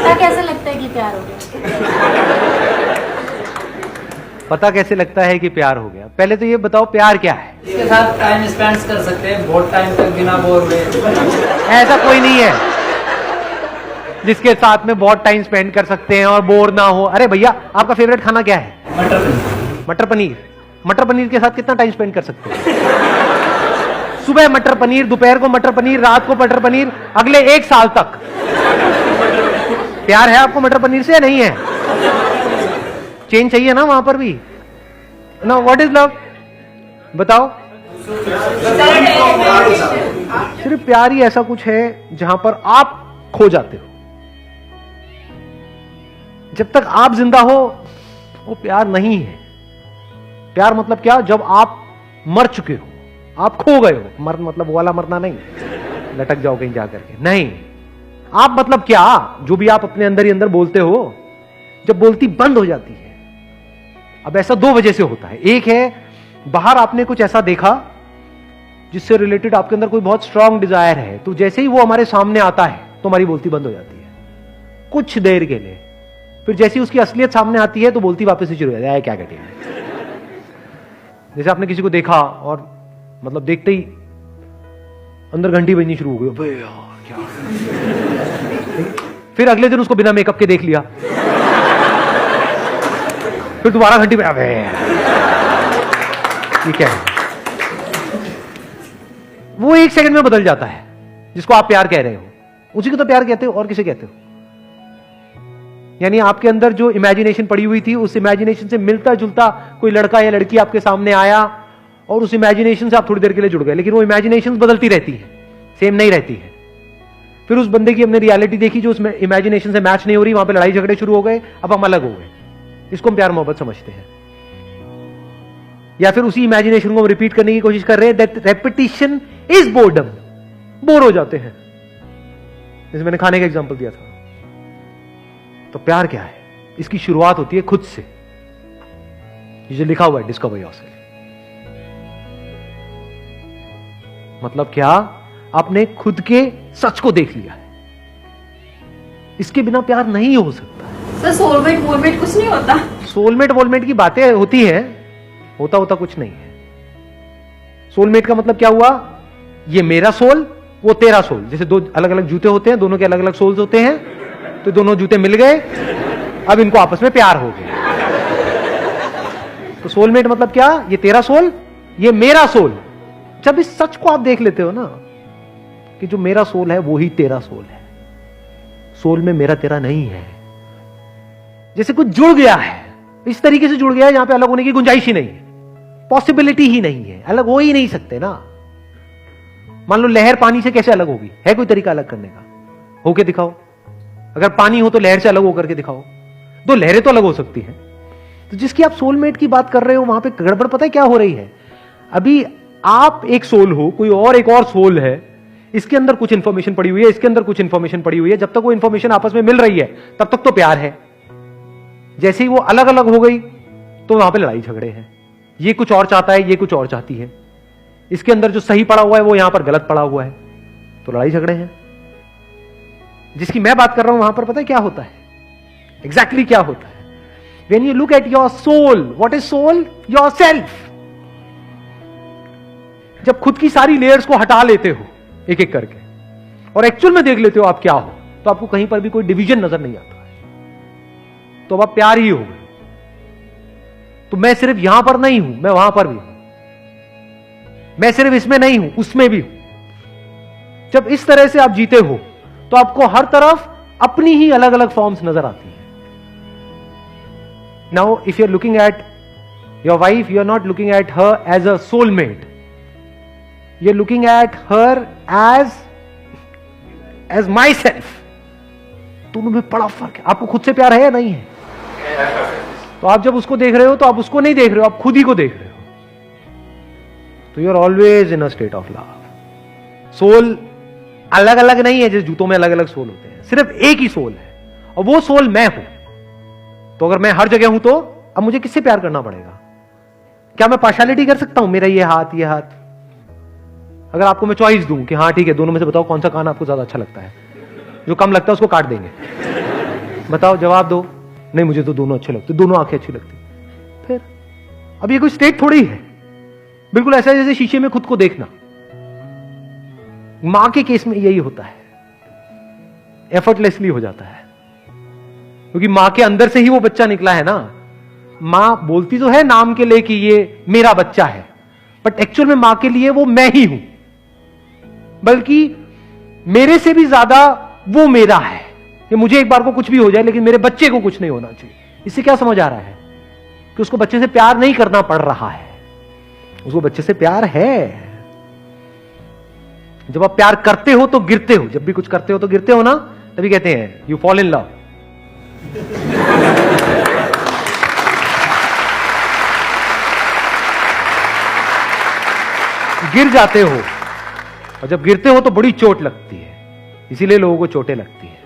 पता कैसे लगता है कि प्यार हो गया? पता कैसे लगता है कि प्यार हो गया? पहले तो ये बताओ प्यार क्या है? इसके साथ टाइम स्पेंड कर सकते हैं बहुत टाइम तक बिना बोर हुए। ऐसा कोई नहीं है जिसके साथ में बहुत टाइम स्पेंड कर सकते हैं और बोर ना हो। अरे भैया, आपका फेवरेट खाना क्या है? मटर पनीर। मटर पनीर। मटर पनीर के साथ कितना टाइम स्पेंड कर सकते हैं? सुबह मटर पनीर, दोपहर को मटर पनीर, रात को मटर पनीर, अगले 1 साल तक। प्यार है आपको मटर पनीर से या नहीं है? चेंज चाहिए ना वहां पर भी ना। What is love? बताओ। सिर्फ प्यार ही ऐसा कुछ है जहां पर आप खो जाते हो। जब तक आप जिंदा हो वो प्यार नहीं है। प्यार मतलब क्या? जब आप मर चुके हो, आप खो गए हो। मर मतलब वाला मरना नहीं, लटक जाओ कहीं जाकर के, नहीं। आप मतलब क्या? जो भी आप अपने अंदर ही अंदर बोलते हो, जब बोलती बंद हो जाती है। अब ऐसा 2 वजह से होता है। एक है बाहर आपने कुछ ऐसा देखा जिससे रिलेटेड आपके अंदर कोई बहुत स्ट्रांग डिजायर है, तो जैसे ही वो हमारे सामने आता है तो हमारी बोलती बंद हो जाती है कुछ देर के लिए। फिर जैसी उसकी असलियत सामने आती है तो बोलती वापस से शुरू हो जाती है। क्या कहते हैं? जैसे आपने किसी को देखा और मतलब देखते ही अंदर घंटी बजनी शुरू हो गई, अबे यार क्या। फिर अगले दिन उसको बिना मेकअप के देख लिया, फिर दोबारा घंटी बजा, ठीक है। वो 1 सेकंड में बदल जाता है। जिसको आप प्यार कह रहे हो उसी को तो प्यार कहते हो, और किसे कहते हो? यानी आपके अंदर जो इमेजिनेशन पड़ी हुई थी, उस इमेजिनेशन से मिलता जुलता कोई लड़का या लड़की आपके सामने आया और उस इमेजिनेशन से आप थोड़ी देर के लिए जुड़ गए, लेकिन वो इमेजिनेशन बदलती रहती है, सेम नहीं रहती है। फिर उस बंदे की हमने रियलिटी देखी जो उस इमेजिनेशन से मैच नहीं हो रही, वहां पे लड़ाई झगड़े शुरू हो गए, अब हम अलग हो गए। इसको हम प्यार मोहब्बत समझते हैं। या फिर उसी इमेजिनेशन को हम रिपीट करने की कोशिश कर रहे हैं। That repetition is boredom. Bore हो जाते हैं। जैसे मैंने खाने का एग्जांपल दिया था। तो प्यार क्या है? इसकी शुरुआत होती है खुद से। ये जो लिखा हुआ है, डिस्कवर योरसेल्फ। मतलब क्या? आपने खुद के सच को देख लिया है। इसके बिना प्यार नहीं हो सकता। सर सोलमेट वोलमेट कुछ नहीं होता? सोलमेट वोलमेट की बातें होती है, होता कुछ नहीं है। सोलमेट का मतलब क्या हुआ? ये मेरा सोल, वो तेरा सोल। जैसे 2 अलग अलग जूते होते हैं, दोनों के अलग अलग सोल्स होते हैं, तो दोनों जूते मिल गए, अब इनको आपस में प्यार हो गया। तो सोलमेट मतलब क्या? ये तेरा सोल, ये मेरा सोल। जब इस सच को आप देख लेते हो ना कि जो मेरा सोल है वो ही तेरा सोल है, सोल में मेरा तेरा नहीं है। जैसे कुछ जुड़ गया है, इस तरीके से जुड़ गया है जहां पे अलग होने की गुंजाइश ही नहीं है, पॉसिबिलिटी ही नहीं है, अलग हो ही नहीं सकते ना। मान लो लहर पानी से कैसे अलग होगी? है कोई तरीका अलग करने का? होके दिखाओ। अगर पानी हो तो लहर से अलग होकर के दिखाओ। 2 लहरें तो अलग हो सकती हैं। तो जिसकी आप सोलमेट की बात कर रहे हो, वहां पे गड़बड़ पता है क्या हो रही है? अभी आप एक सोल हो, कोई और एक और सोल है, इसके अंदर कुछ इंफॉर्मेशन पड़ी हुई है, इसके अंदर कुछ इंफॉर्मेशन पड़ी हुई है। जब तक वो इंफॉर्मेशन आपस में मिल रही है तब तक तो प्यार है। जैसे ही वो अलग अलग हो गई तो वहां पे लड़ाई झगड़े हैं। ये कुछ और चाहता है, ये कुछ और चाहती है। इसके अंदर जो सही पड़ा हुआ है वो यहां पर गलत पड़ा हुआ है, तो लड़ाई झगड़े हैं। जिसकी मैं बात कर रहा हूं वहां पर पता है क्या होता है? एग्जैक्टली क्या होता है? When you look at your soul, what is soul? Yourself. जब खुद की सारी लेयर्स को हटा लेते हो एक एक करके और एक्चुअल में देख लेते हो आप क्या हो, तो आपको कहीं पर भी कोई डिवीजन नजर नहीं आता है। तो अब आप प्यार ही हो गए। तो मैं सिर्फ यहां पर नहीं हूं, मैं वहां पर भी हूं। मैं सिर्फ इसमें नहीं हूं, उसमें भी हूं। जब इस तरह से आप जीते हो तो आपको हर तरफ अपनी ही अलग अलग फॉर्म्स नजर आती हैं। Now, if you're looking at your wife, you're not looking at her as a soulmate. You're looking at her as myself. दोनों में बड़ा फर्क है। आपको खुद से प्यार है या नहीं है? तो आप जब उसको देख रहे हो तो आप उसको नहीं देख रहे हो, आप खुद ही को देख रहे हो। तो you're always in a state of love. Soul अलग अलग नहीं है, जैसे जूतों में अलग अलग सोल होते हैं, सिर्फ एक ही सोल है और वो सोल मैं हूं। तो अगर मैं हर जगह हूं तो अब मुझे किससे प्यार करना पड़ेगा? क्या मैं पार्शियलिटी कर सकता हूं? मेरा ये हाथ, ये हाथ। अगर आपको मैं चॉइस दूं कि हाँ ठीक है, दोनों में से बताओ कौन सा कान आपको ज्यादा अच्छा लगता है, जो कम लगता है उसको काट देंगे। बताओ, जवाब दो। नहीं, मुझे तो दोनों अच्छे लगते, दोनों आंखें अच्छी लगती। फिर अब ये कोई स्टेट थोड़ी है, बिल्कुल ऐसा जैसे शीशे में खुद को देखना। मां के केस में यही होता है, एफर्टलेसली हो जाता है, क्योंकि मां के अंदर से ही वो बच्चा निकला है ना। मां बोलती तो है नाम के लिए कि ये मेरा बच्चा है, बट एक्चुअल में मां के लिए वो मैं ही हूं, बल्कि मेरे से भी ज्यादा वो मेरा है कि मुझे एक बार को कुछ भी हो जाए लेकिन मेरे बच्चे को कुछ नहीं होना चाहिए। इससे क्या समझ आ रहा है कि उसको बच्चे से प्यार नहीं करना पड़ रहा है, उसको बच्चे से प्यार है। जब आप प्यार करते हो तो गिरते हो, जब भी कुछ करते हो तो गिरते हो ना, तभी कहते हैं यू फॉल इन लव। गिर जाते हो, और जब गिरते हो तो बड़ी चोट लगती है। इसीलिए लोगों को चोटें लगती है,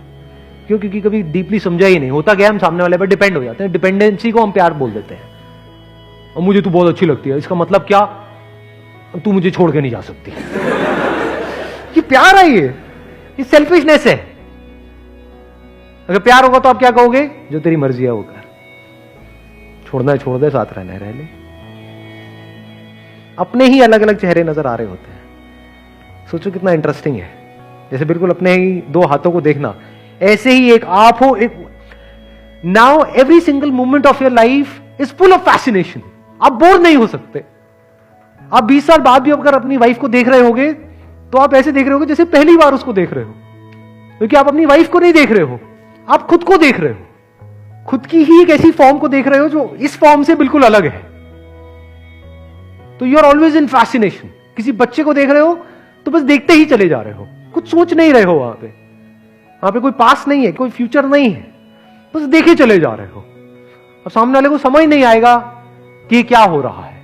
क्यों? क्योंकि कभी डीपली समझा ही नहीं होता। क्या हम सामने वाले पर डिपेंड हो जाते हैं, डिपेंडेंसी को हम प्यार बोल देते हैं। और मुझे तू बहुत अच्छी लगती है, इसका मतलब क्या? तू मुझे छोड़ के नहीं जा सकती। ये प्यार है, ये सेल्फिशनेस है। अगर प्यार होगा तो आप क्या कहोगे? जो तेरी मर्जी है वो कर, छोड़ना है छोड़ दे, साथ रहना है रह ले। अपने ही अलग अलग चेहरे नजर आ रहे होते हैं। सोचो कितना इंटरेस्टिंग है, जैसे बिल्कुल अपने ही दो हाथों को देखना, ऐसे ही एक आप हो, एक। Now every single moment of your life is full of fascination. आप बोर नहीं हो सकते। आप 20 साल बाद भी अगर अपनी वाइफ को देख रहे होगे तो आप ऐसे देख रहे होगे जैसे पहली बार उसको देख रहे हो, क्योंकि आप अपनी वाइफ को नहीं देख रहे हो, आप खुद को देख रहे हो। खुद की ही एक ऐसी फॉर्म को देख रहे हो जो इस फॉर्म से बिल्कुल अलग है। तो you are always in fascination. किसी बच्चे को देख रहे हो तो बस देखते ही चले जा रहे हो, कुछ सोच नहीं रहे हो। वहां पे कोई पास नहीं है, कोई फ्यूचर नहीं है, बस देखे चले जा रहे हो। और सामने वाले को समझ नहीं आएगा कि ये क्या हो रहा है,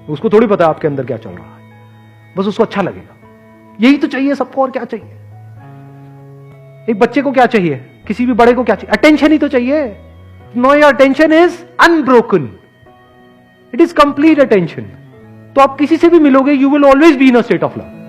उसको थोड़ी पता है आपके अंदर क्या चल रहा है, बस उसको अच्छा लगेगा। यही तो चाहिए सबको, और क्या चाहिए? एक बच्चे को क्या चाहिए, किसी भी बड़े को क्या चाहिए? अटेंशन ही तो चाहिए। No, your attention is unbroken, it is complete attention. तो आप किसी से भी मिलोगे, you will always be in a state of love.